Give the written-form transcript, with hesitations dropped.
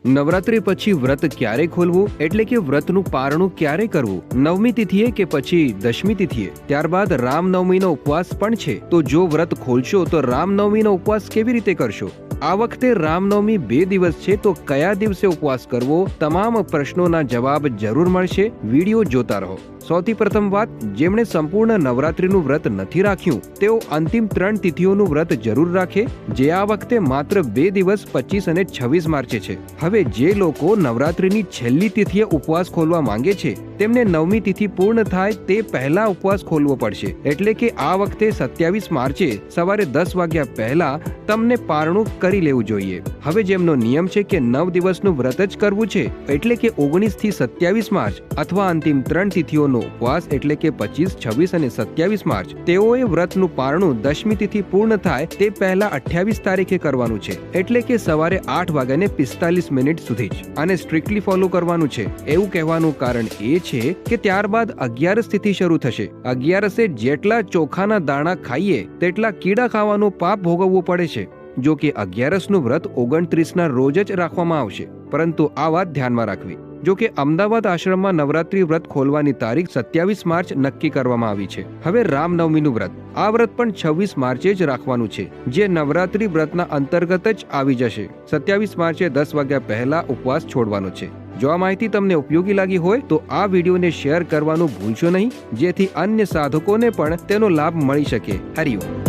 નવરાત્રી પછી વ્રત ક્યારે ખોલવું એટલે કે વ્રતનું પારણું ક્યારે કરવું, નવમી તિથિએ કે પછી દશમી તિથિએ? ત્યારબાદ રામનવમીનો ઉપવાસ પણ છે, તો જો વ્રત ખોલશો તો રામનવમીનો ઉપવાસ કેવી રીતે કરશો? આ વખતે રામનવમી 2 દિવસ છે, તો કયા દિવસે ઉપવાસ કરવો? તમામ પ્રશ્નોના જવાબ જરૂર મળશે, વિડીયો જોતા રહો। સૌથી પ્રથમ વાત, જેમણે સંપૂર્ણ નવરાત્રીનું વ્રત નથી રાખ્યું તેઓ અંતિમ 3 તિથિઓનું વ્રત જરૂર રાખે, જે આ વખતે માત્ર 2 દિવસ 25 અને 26 માર્ચે છે। હવે જે લોકો નવરાત્રીની છેલ્લી તિથિએ ઉપવાસ ખોલવા માંગે છે તેમને નવમી તિથિ પૂર્ણ થાય તે પહેલા ઉપવાસ ખોલવો પડશે, એટલે કે આ વખતે 27 માર્ચે સવારે 10 વાગ્યા પહેલા તમને પારણું કરી લેવું જોઈએ। હવે જેમનો નિયમ છે કે 9 દિવસનું વ્રત જ કરવું છે, એટલે કે 19 થી 27 માર્ચ અથવા અંતિમ 3 તિથિઓનો ઉપવાસ એટલે કે 25, 26 અને 27 માર્ચ, તેઓએ વ્રતનું પારણું દશમી તિથિ પૂર્ણ થાય તે પહેલા 28 તારીખે કરવાનું છે, એટલે કે સવારે 8:45 સુધી જ આને સ્ટ્રિક્ટલી ફોલો કરવાનું છે। એવું કહેવાનું કારણ એ છે કે ત્યારબાદ 11 તિથિ શરૂ થશે। 11 જેટલા ચોખાના દાણા ખાઈએ તેટલા કીડા ખાવાનું પાપ ભોગવવું પડે છે। જો કે 11નું વ્રત 29ના રોજ જ રાખવામાં આવશે, પરંતુ આ વાત ધ્યાનમાં રાખવી। જો કે અમદાવાદ આશ્રમમાં નવરાત્રી વ્રત ખોલવાની તારીખ 27 માર્ચ નક્કી કરવામાં આવી છે। હવે રામનવમીનું વ્રત, આ વ્રત પણ 26 માર્ચે જ રાખવાનું છે, જે નવરાત્રી વ્રતના અંતર્ગત જ આવી જશે। 27 માર્ચે 10 વાગ્યા પહેલા ઉપવાસ છોડવાનો છે। જો આ માહિતી તમને ઉપયોગી લાગી હોય તો આ વિડીયોને શેર કરવાનું ભૂલશો નહીં, જેથી અન્ય સાધકોને પણ તેનો લાભ મળી શકે। હરિઓમ।